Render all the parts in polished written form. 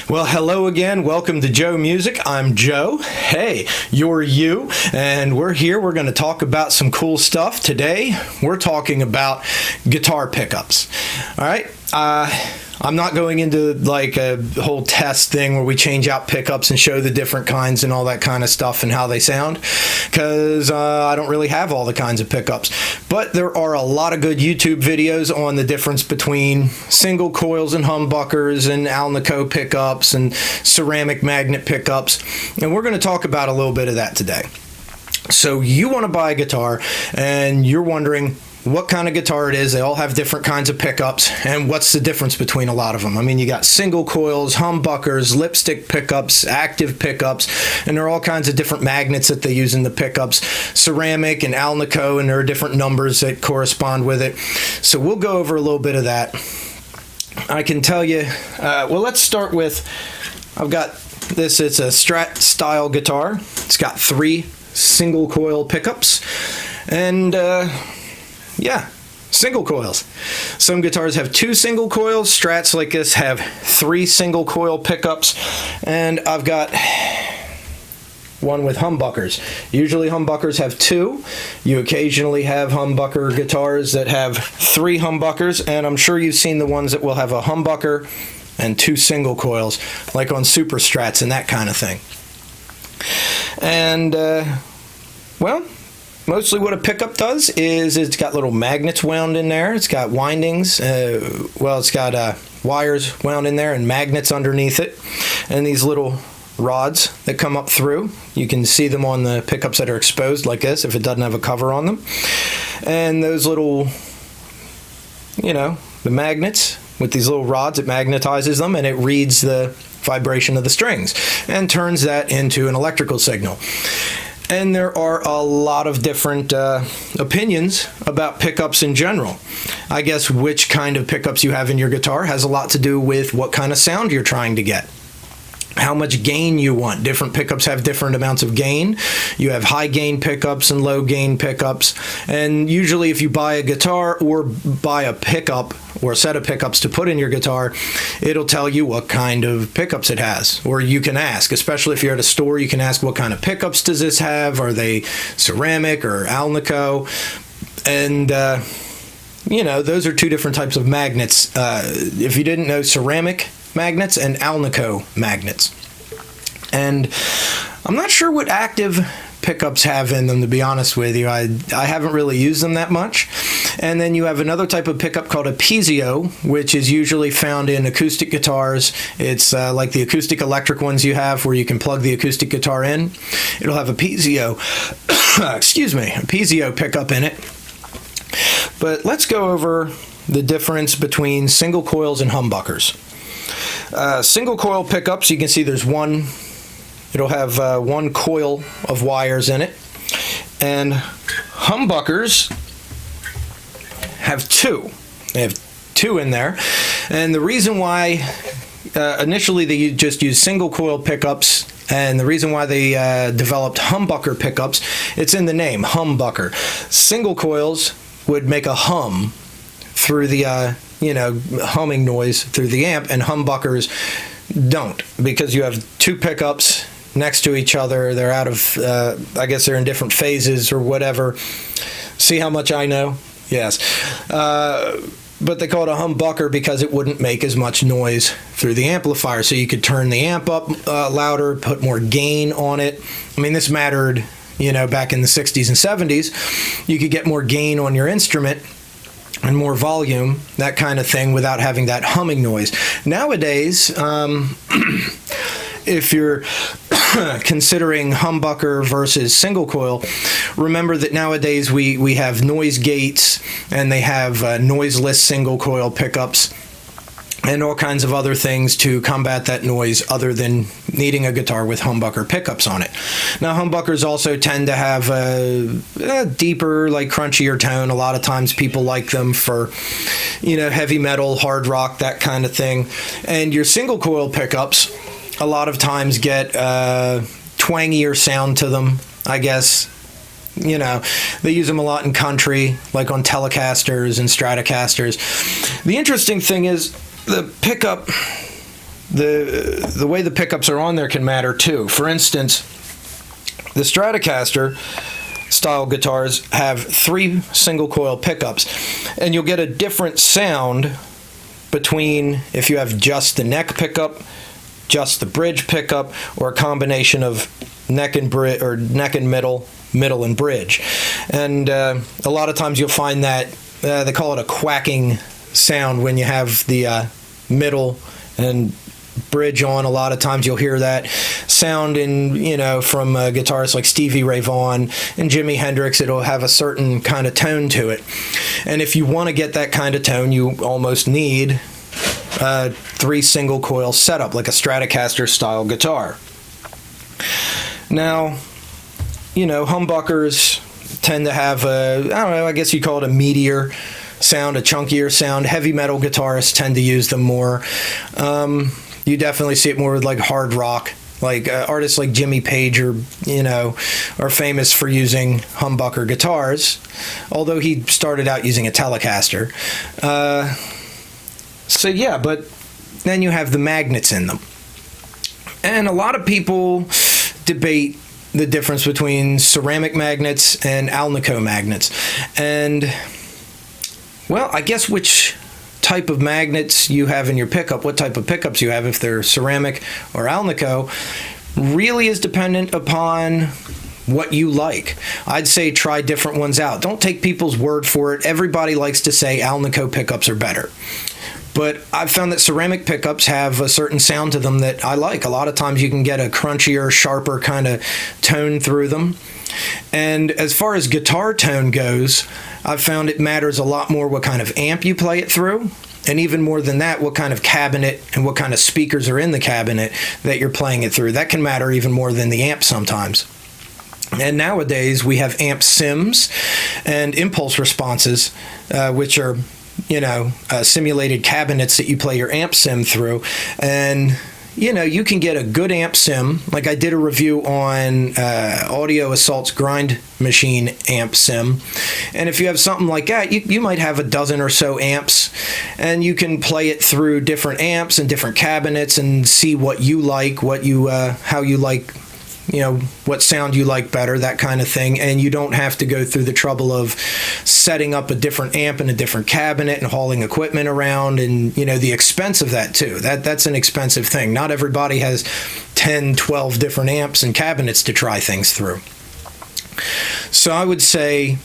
Well, hello again. Welcome to Joe Music. I'm Joe. Hey, you're you. And we're here. We're going to talk about some cool stuff. Today, we're talking about guitar pickups. All right. I'm not going into like a whole test thing where we change out pickups and show the different kinds and all that kind of stuff and how they sound, because I don't really have all the kinds of pickups. But there are a lot of good YouTube videos on the difference between single coils and humbuckers and Alnico pickups and ceramic magnet pickups. And we're going to talk about a little bit of that today. So you want to buy a guitar and you're wondering what kind of guitar it is. They all have different kinds of pickups, and what's the difference between a lot of them? I mean, you got single coils, humbuckers, lipstick pickups, active pickups, and there are all kinds of different magnets that they use in the pickups, ceramic and Alnico, and there are different numbers that correspond with it. So we'll go over a little bit of that. I can tell you, well, let's start with, I've got this, it's a Strat style guitar. It's got 3 single coil pickups, and yeah, single coils. Some guitars have 2 single coils. Strats like this have 3 single coil pickups. And I've got one with humbuckers. Usually humbuckers have 2. You occasionally have humbucker guitars that have 3 humbuckers. And I'm sure you've seen the ones that will have a humbucker and 2 single coils, like on Super Strats and that kind of thing. And, well, mostly what a pickup does is it's got little magnets wound in there. It's got windings. It's got wires wound in there and magnets underneath it. And these little rods that come up through. You can see them on the pickups that are exposed like this if it doesn't have a cover on them. And those little, the magnets with these little rods, it magnetizes them and it reads the vibration of the strings and turns that into an electrical signal. And there are a lot of different opinions about pickups in general. I guess which kind of pickups you have in your guitar has a lot to do with what kind of sound you're trying to get. How much gain you want. Different pickups have different amounts of gain. You have high gain pickups and low gain pickups. And usually if you buy a guitar or buy a pickup or a set of pickups to put in your guitar, it'll tell you what kind of pickups it has. Or you can ask, especially if you're at a store, you can ask what kind of pickups does this have? Are they ceramic or Alnico? And those are 2 different types of magnets. If you didn't know, ceramic magnets and Alnico magnets. And I'm not sure what active pickups have in them, to be honest with you. I haven't really used them that much. And then you have another type of pickup called a piezo, which is usually found in acoustic guitars. It's like the acoustic electric ones you have where you can plug the acoustic guitar in. It'll have a piezo, a piezo pickup in it. But let's go over the difference between single coils and humbuckers. Single coil pickups, you can see there's one, it'll have 1 coil of wires in it, and humbuckers have 2. They have 2 in there, and the reason why initially they just used single coil pickups, and the reason why they developed humbucker pickups, it's in the name, humbucker. Single coils would make a hum through the humming noise through the amp, and humbuckers don't, because you have 2 pickups next to each other. They're out of, I guess they're in different phases or whatever. See how much I know? Yes. But they call it a humbucker because it wouldn't make as much noise through the amplifier. So you could turn the amp up louder, put more gain on it. I mean, this mattered, back in the 60s and 70s. You could get more gain on your instrument and more volume, that kind of thing, without having that humming noise. Nowadays, if you're considering humbucker versus single coil, remember that nowadays we have noise gates, and they have noiseless single coil pickups and all kinds of other things to combat that noise other than needing a guitar with humbucker pickups on it. Now, humbuckers also tend to have a deeper, like crunchier tone. A lot of times people like them for, heavy metal, hard rock, that kind of thing. And your single coil pickups a lot of times get twangier sound to them, I guess. They use them a lot in country, like on Telecasters and Stratocasters. The interesting thing is, the pickup the way the pickups are on there can matter too. For instance, the Stratocaster style guitars have 3 single coil pickups, and you'll get a different sound between if you have just the neck pickup, just the bridge pickup, or a combination of neck and middle and bridge. And a lot of times you'll find that they call it a quacking sound when you have the middle and bridge on. A lot of times you'll hear that sound from guitarists like Stevie Ray Vaughan and Jimi Hendrix. It'll have a certain kind of tone to it, and if you want to get that kind of tone, you almost need a 3 single coil setup like a Stratocaster style guitar. Now, humbuckers tend to have I guess you call it a meatier sound, a chunkier sound. Heavy metal guitarists tend to use them more. You definitely see it more with like hard rock, like artists like Jimmy Page are famous for using humbucker guitars, although he started out using a Telecaster. But then you have the magnets in them. And a lot of people debate the difference between ceramic magnets and Alnico magnets. And, well, I guess which type of magnets you have in your pickup, what type of pickups you have, if they're ceramic or Alnico, really is dependent upon what you like. I'd say try different ones out. Don't take people's word for it. Everybody likes to say Alnico pickups are better. But I've found that ceramic pickups have a certain sound to them that I like. A lot of times you can get a crunchier, sharper kind of tone through them. And as far as guitar tone goes, I've found it matters a lot more what kind of amp you play it through. And even more than that, what kind of cabinet and what kind of speakers are in the cabinet that you're playing it through. That can matter even more than the amp sometimes. And nowadays we have amp sims and impulse responses, which are simulated cabinets that you play your amp sim through. And you can get a good amp sim. Like I did a review on Audio Assault's Grind Machine amp sim. And if you have something like that, you might have a dozen or so amps, and you can play it through different amps and different cabinets and see what you like, how you like, what sound you like better, that kind of thing. And you don't have to go through the trouble of setting up a different amp in a different cabinet and hauling equipment around, and the expense of that too. That's an expensive thing. Not everybody has 10, 12 different amps and cabinets to try things through. So I would say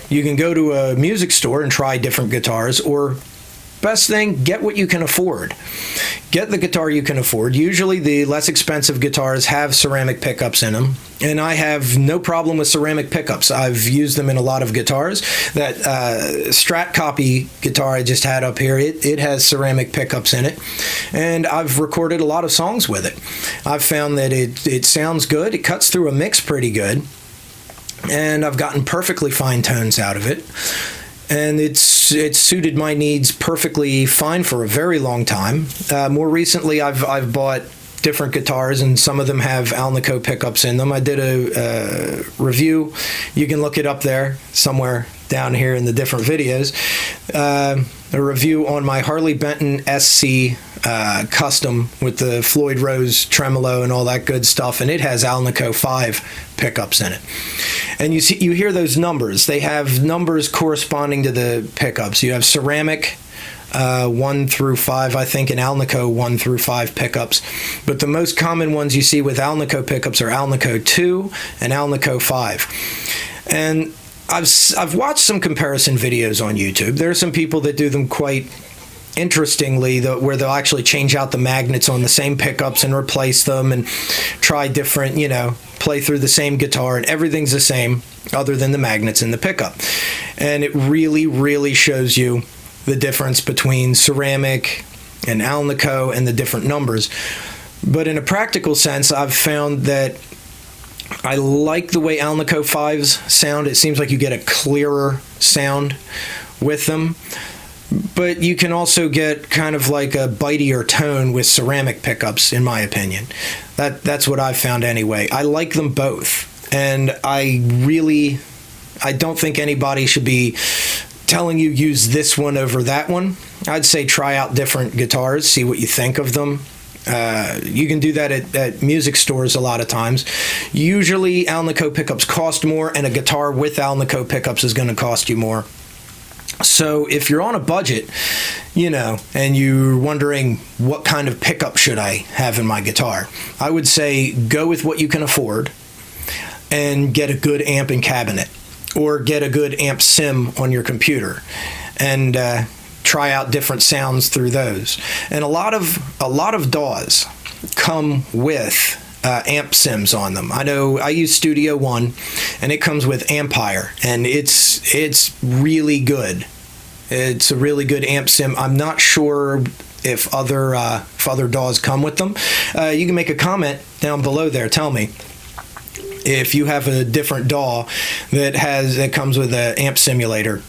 you can go to a music store and try different guitars, or best thing, get what you can afford. Get the guitar you can afford. Usually the less expensive guitars have ceramic pickups in them, and I have no problem with ceramic pickups. I've used them in a lot of guitars. That Strat Copy guitar I just had up here, it has ceramic pickups in it, and I've recorded a lot of songs with it. I've found that it sounds good, it cuts through a mix pretty good, and I've gotten perfectly fine tones out of it. And it's suited my needs perfectly fine for a very long time. More recently, I've bought different guitars, and some of them have Alnico pickups in them. I did a review. You can look it up there somewhere down here in the different videos. A review on my Harley Benton SC Custom with the Floyd Rose tremolo and all that good stuff, and it has Alnico 5 pickups in it. And you hear those numbers. They have numbers corresponding to the pickups. You have ceramic 1 through 5, I think, and Alnico 1 through 5 pickups. But the most common ones you see with Alnico pickups are Alnico 2 and Alnico 5. And I've watched some comparison videos on YouTube. There are some people that do them quite interestingly, where they'll actually change out the magnets on the same pickups and replace them, and try different, play through the same guitar, and everything's the same other than the magnets in the pickup. And it really, really shows you the difference between ceramic and Alnico and the different numbers. But in a practical sense, I've found that I like the way Alnico 5s sound. It seems like you get a clearer sound with them. But you can also get kind of like a bitier tone with ceramic pickups, in my opinion. That's what I've found anyway. I like them both. And I don't think anybody should be telling you use this one over that one. I'd say try out different guitars, see what you think of them. You can do that at music stores a lot of times. Usually Alnico pickups cost more, and a guitar with Alnico pickups is going to cost you more. So if you're on a budget, and you're wondering what kind of pickup should I have in my guitar, I would say go with what you can afford and get a good amp and cabinet, or get a good amp sim on your computer and try out different sounds through those. And a lot of DAWs come with amp sims on them. I know I use Studio One, and it comes with Ampire, and it's really good. It's a really good amp sim. I'm not sure if other DAWs come with them. You can make a comment down below there. Tell me if you have a different DAW that comes with an amp simulator.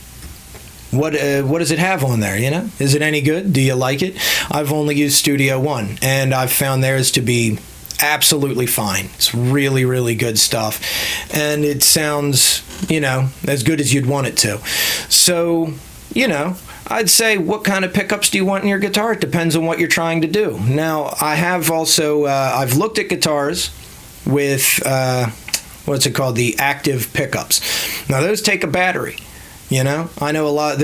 What does it have on there? Is it any good? Do you like it? I've only used Studio One, and I've found theirs to be absolutely fine. It's really, really good stuff, and it sounds, as good as you'd want it to. So, I'd say, what kind of pickups do you want in your guitar? It depends on what you're trying to do. Now, I have also, I've looked at guitars with, what's it called? The active pickups. Now, those take a battery. I know a lot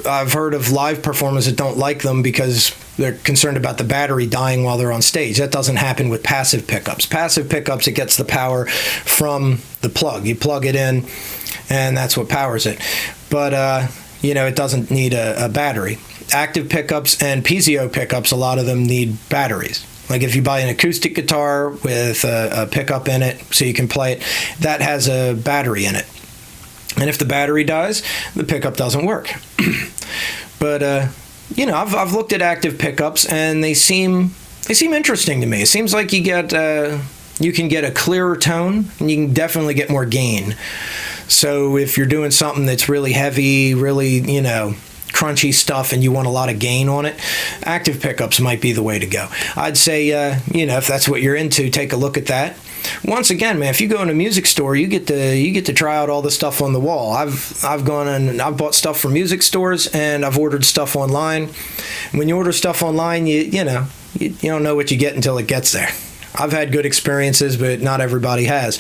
I've heard of live performers that don't like them because they're concerned about the battery dying while they're on stage. That doesn't happen with passive pickups. Passive pickups, it gets the power from the plug. You plug it in, and that's what powers it. But, it doesn't need a battery. Active pickups and Piezo pickups, a lot of them need batteries. Like if you buy an acoustic guitar with a pickup in it so you can play it, that has a battery in it. And if the battery dies, the pickup doesn't work. But I've looked at active pickups, and they seem interesting to me. It seems like you can get a clearer tone, and you can definitely get more gain. So if you're doing something that's really heavy, really crunchy stuff, and you want a lot of gain on it, active pickups might be the way to go. I'd say if that's what you're into, take a look at that. Once again, man, if you go in a music store, you get to try out all the stuff on the wall. I've gone and I've bought stuff from music stores, and I've ordered stuff online. When you order stuff online, you don't know what you get until it gets there. I've had good experiences, but not everybody has.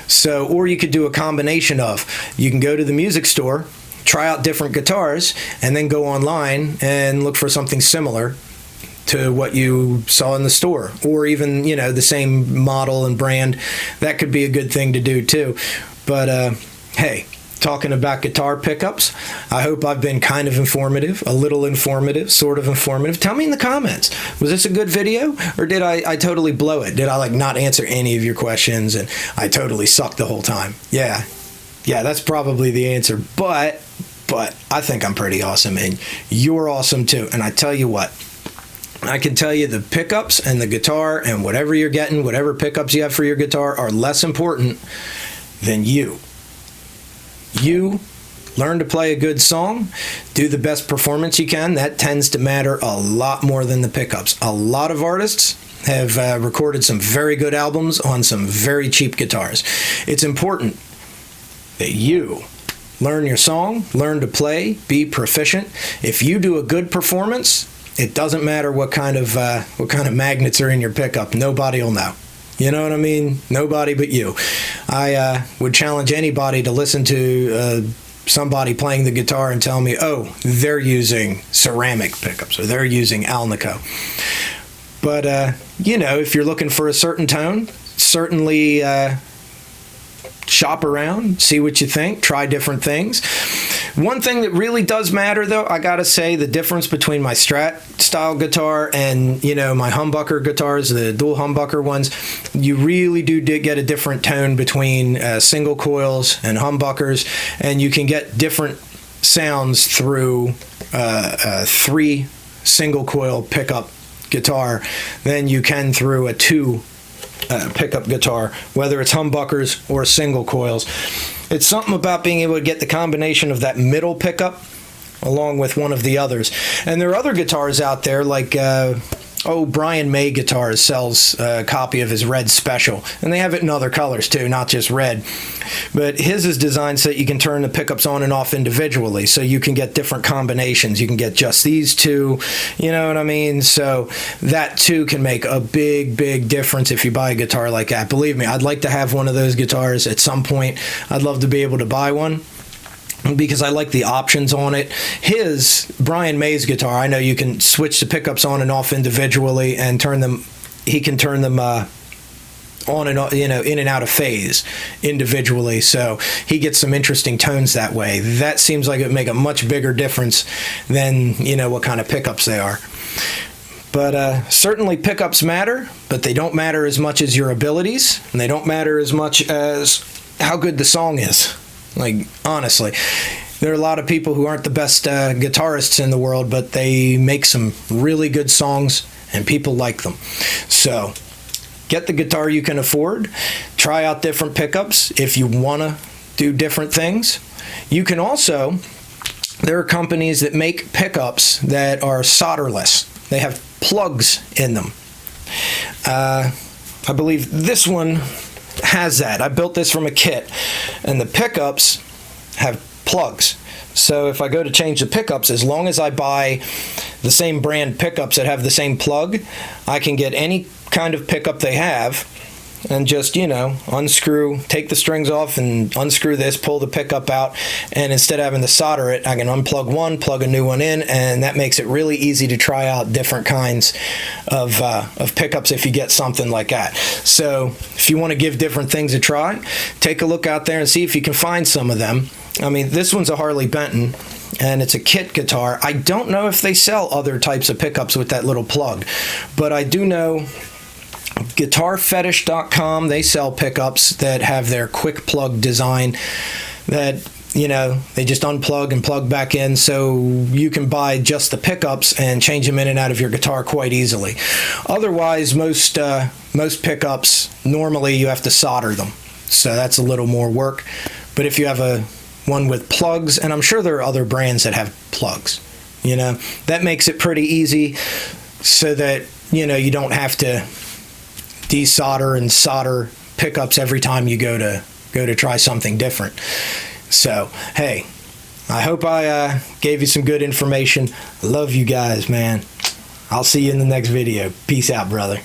So, or you could do a combination of, you can go to the music store, try out different guitars, and then go online and look for something similar to what you saw in the store, or even the same model and brand. That could be a good thing to do too. But hey, talking about guitar pickups, I hope I've been kind of informative, a little informative, sort of informative. Tell me in the comments, was this a good video, or did I totally blow it? Did I not answer any of your questions and I totally sucked the whole time? Yeah, that's probably the answer. But I think I'm pretty awesome, and you're awesome too. And I tell you what, I can tell you the pickups and the guitar and whatever you're getting, whatever pickups you have for your guitar, are less important than you. You learn to play a good song, do the best performance you can. That tends to matter a lot more than the pickups. A lot of artists have recorded some very good albums on some very cheap guitars. It's important that you learn your song, learn to play, be proficient. If you do a good performance, it doesn't matter what kind of magnets are in your pickup. Nobody will know. You know what I mean? Nobody but you. I would challenge anybody to listen to somebody playing the guitar and tell me, oh, they're using ceramic pickups, or they're using Alnico. But, if you're looking for a certain tone, certainly shop around, see what you think, try different things. One thing that really does matter, though, I gotta say, the difference between my Strat style guitar and my humbucker guitars, the dual humbucker ones, you really do get a different tone between single coils and humbuckers, and you can get different sounds through three single coil pickup guitar than you can through a two pickup guitar, whether it's humbuckers or single coils. It's something about being able to get the combination of that middle pickup along with one of the others. And there are other guitars out there like Brian May Guitars sells a copy of his red special, and they have it in other colors too, not just red. But his is designed so that you can turn the pickups on and off individually, so you can get different combinations. You can get just these two, you know what I mean? So that too can make a big, big difference if you buy a guitar like that. Believe me, I'd like to have one of those guitars at some point. I'd love to be able to buy one, because I like the options on it. His, Brian May's guitar, I know you can switch the pickups on and off individually and turn them, he can turn them on and off, in and out of phase individually. So he gets some interesting tones that way. That seems like it would make a much bigger difference than, what kind of pickups they are. But certainly pickups matter, but they don't matter as much as your abilities, and they don't matter as much as how good the song is. Like, honestly, there are a lot of people who aren't the best guitarists in the world, but they make some really good songs, and people like them. So, get the guitar you can afford. Try out different pickups if you want to do different things. You can also, there are companies that make pickups that are solderless. They have plugs in them. I believe this one has that. I built this from a kit, and the pickups have plugs. So if I go to change the pickups, as long as I buy the same brand pickups that have the same plug, I can get any kind of pickup they have and just, unscrew, take the strings off and unscrew this, pull the pickup out, and instead of having to solder it, I can unplug one, plug a new one in, and that makes it really easy to try out different kinds of pickups if you get something like that. So if you want to give different things a try, take a look out there and see if you can find some of them. I mean, this one's a Harley Benton, and it's a kit guitar. I don't know if they sell other types of pickups with that little plug, but I do know GuitarFetish.com, they sell pickups that have their quick plug design that, they just unplug and plug back in, so you can buy just the pickups and change them in and out of your guitar quite easily. Otherwise, most pickups, normally you have to solder them, so that's a little more work. But if you have one with plugs, and I'm sure there are other brands that have plugs, that makes it pretty easy so that, you don't have to desolder and solder pickups every time you go to try something different. So, hey, I hope I gave you some good information. I love you guys, man. I'll see you in the next video. Peace out, brother.